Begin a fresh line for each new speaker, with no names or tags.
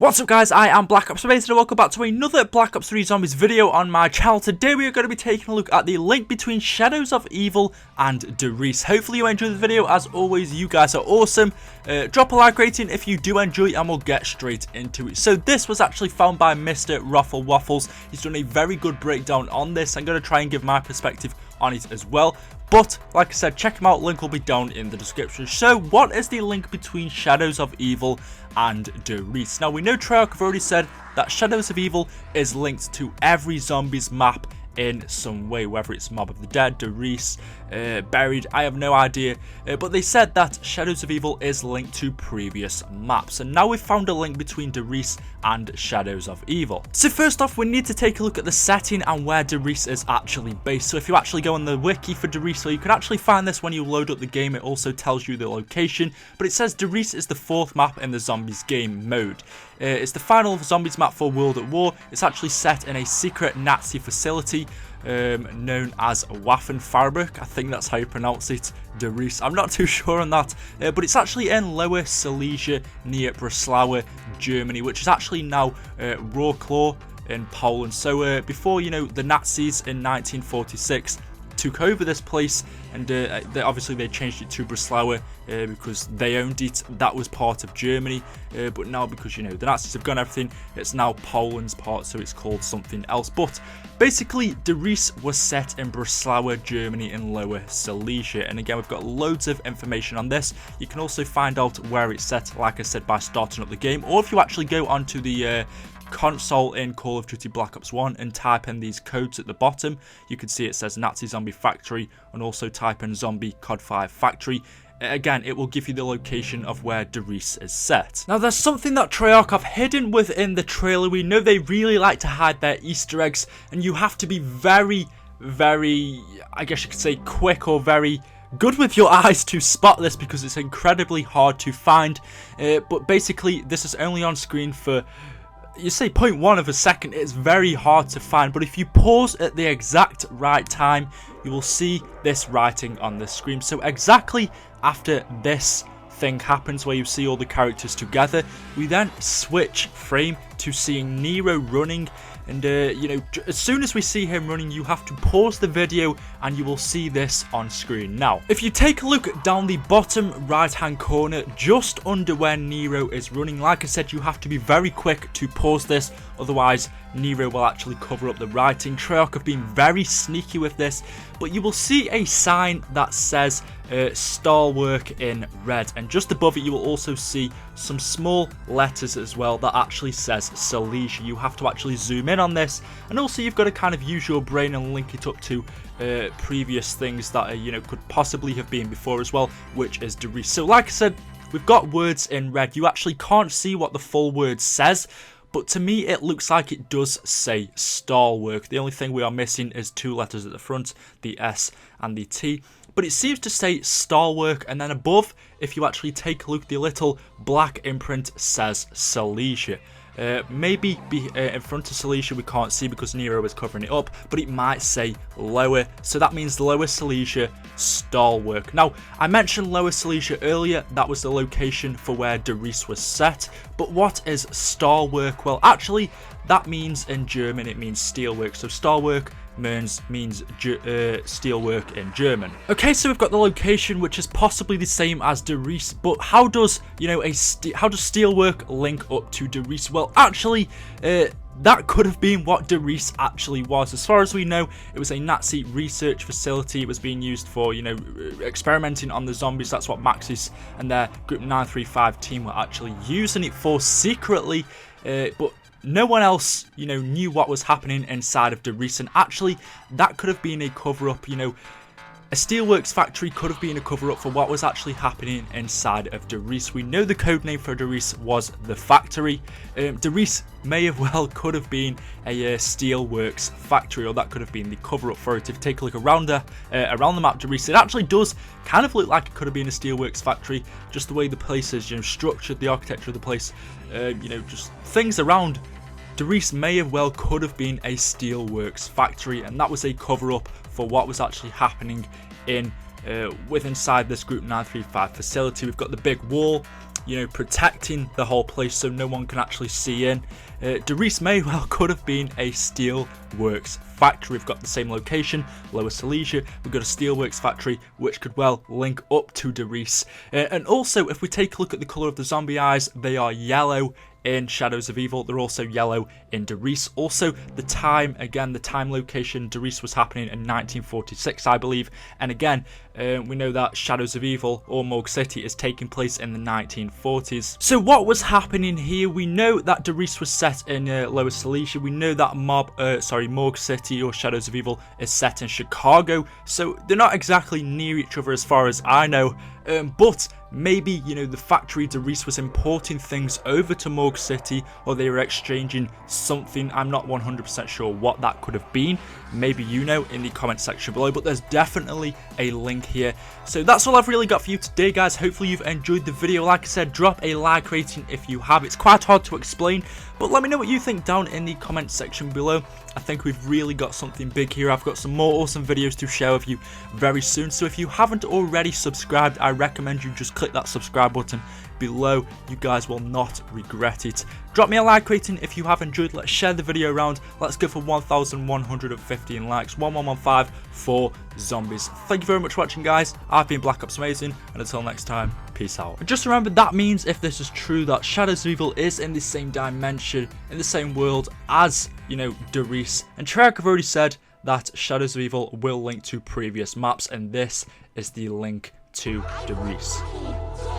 What's up guys, I am BlackOpsAmazing and welcome back to another Black Ops 3 Zombies video on my channel. Today we are going to be taking a look at the link between Shadows of Evil and Riese. Hopefully you enjoyed the video. As always, you guys are awesome. Drop a like rating if you do enjoy and we'll get straight into it. So this was actually found by Mr. Raffle Waffles. He's done a very good breakdown on this. I'm going to try and give my perspective on it as well. But, like I said, check him out, link will be down in the description. So, what is the link between Shadows of Evil and Riese? Now, we know Treyarch have already said that Shadows of Evil is linked to every Zombies map in some way, whether it's Mob of the Dead, Riese, Buried, I have no idea, but they said that Shadows of Evil is linked to previous maps, and now we've found a link between Riese and Shadows of Evil. So first off, we need to take a look at the setting and where Riese is actually based. So if you actually go on the wiki for Riese, so you can actually find this when you load up the game, it also tells you the location, but it says Riese is the 4th map in the Zombies game mode. It's the final Zombies map for World at War. It's actually set in a secret Nazi facility known as Waffenfabrik. I think that's how you pronounce it, Riese. I'm not too sure on that, but it's actually in Lower Silesia near Breslau, Germany, which is actually now Wrocław in Poland. So before, you know, the Nazis in 1946 took over this place, and obviously they changed it to Breslau because they owned it. That was part of Germany, but now because, you know, the Nazis have gone everything, it's now Poland's part, so it's called something else. But basically, Riese was set in Breslau, Germany, in Lower Silesia, and again, we've got loads of information on this. You can also find out where it's set, like I said, by starting up the game, or if you actually go onto the console in Call of Duty Black Ops 1 and type in these codes at the bottom, you can see it says Nazi Zombie Factory, and also type in Zombie COD 5 Factory. Again, it will give you the location of where Riese is set. Now, there's something that Treyarch have hidden within the trailer. We know they really like to hide their Easter eggs, and you have to be very, I guess you could say, quick or very good with your eyes to spot this, because it's incredibly hard to find. But basically, this is only on screen for, you say 0.1 of a second. It's very hard to find, but if you pause at the exact right time, you will see this writing on the screen. So exactly after this thing happens, where you see all the characters together, we then switch frame to seeing Nero running, and you know, as soon as we see him running, you have to pause the video and you will see this on screen. Now, if you take a look down the bottom right hand corner, just under where Nero is running, like I said, you have to be very quick to pause this, otherwise Nero will actually cover up the writing. Treyarch have been very sneaky with this, but you will see a sign that says SUBSCIRBE in red, and just above it you will also see some small letters as well that actually says Silesia. You have to actually zoom in on this, and also you've got to kind of use your brain and link it up to previous things that you know, could possibly have been before as well, which is Riese. So like I said, we've got words in red. You actually can't see what the full word says, but to me it looks like it does say SUBSCIRBE. The only thing we are missing is 2 letters at the front, the S and the T, but it seems to say SUBSCIRBE, and then above, if you actually take a look, the little black imprint says Silesia. Maybe in front of Silesia we can't see because Nero is covering it up, but it might say Lower, so that means Lower Silesia SUBSCIRBE. Now, I mentioned Lower Silesia earlier. That was the location for where Riese was set, but what is SUBSCIRBE? Well, actually, that means in German, it means steelwork, so SUBSCIRBE means steelwork in German. Okay, so we've got the location, which is possibly the same as Riese, but how does, you know, how does steelwork link up to Riese? Well, actually, that could have been what Riese actually was. As far as we know, it was a Nazi research facility. It was being used for, you know, experimenting on the zombies. That's what Maxis and their Group 935 team were actually using it for secretly, but no one else, you know, knew what was happening inside of Riese, and actually that could have been a cover-up. You know, a steelworks factory could have been a cover-up for what was actually happening inside of Riese. We know the code name for Riese was the factory. Riese may have well could have been a steelworks factory, or that could have been the cover-up for it. If you take a look around the map Riese, it actually does kind of look like it could have been a steelworks factory, just the way the place is, you know, structured, the architecture of the place, you know, just things around. Riese may have well could have been a steelworks factory, and that was a cover-up for what was actually happening in inside this Group 935 facility. We've got the big wall you know, protecting the whole place so no one can actually see in. Riese may well could have been a steelworks factory. We've got the same location, Lower Silesia. We've got a steelworks factory which could well link up to Riese. And also, if we take a look at the colour of the zombie eyes, they are yellow in Shadows of Evil. They're also yellow in Riese. Also, the time, again, the time location, Riese was happening in 1946, I believe. And again, we know that Shadows of Evil, or Morgue City, is taking place in the 1940s. So what was happening here? We know that Riese was set in Lower Silesia. We know that Morgue City, or Shadows of Evil, is set in Chicago. So they're not exactly near each other as far as I know. But maybe, you know, the factory Riese was importing things over to Morgue City, or they were exchanging something. I'm not 100% sure what that could have been. Maybe you know in the comment section below, but there's definitely a link here. So that's all I've really got for you today, guys. Hopefully you've enjoyed the video. Like I said, drop a like rating if you have. It's quite hard to explain, but let me know what you think down in the comment section below. I think we've really got something big here. I've got some more awesome videos to share with you very soon. So if you haven't already subscribed, I recommend you just click that subscribe button below. You guys will not regret it. Drop me a like rating if you have enjoyed. Let's share the video around. Let's go for 1,115 likes. 1115 for zombies. Thank you very much for watching, guys. I've been BlackOpsAmazing, and until next time, peace out. And just remember, that means if this is true, that Shadows of Evil is in the same dimension, in the same world as, you know, Riese. And Treyarch have already said that Shadows of Evil will link to previous maps, and this is the link to Riese.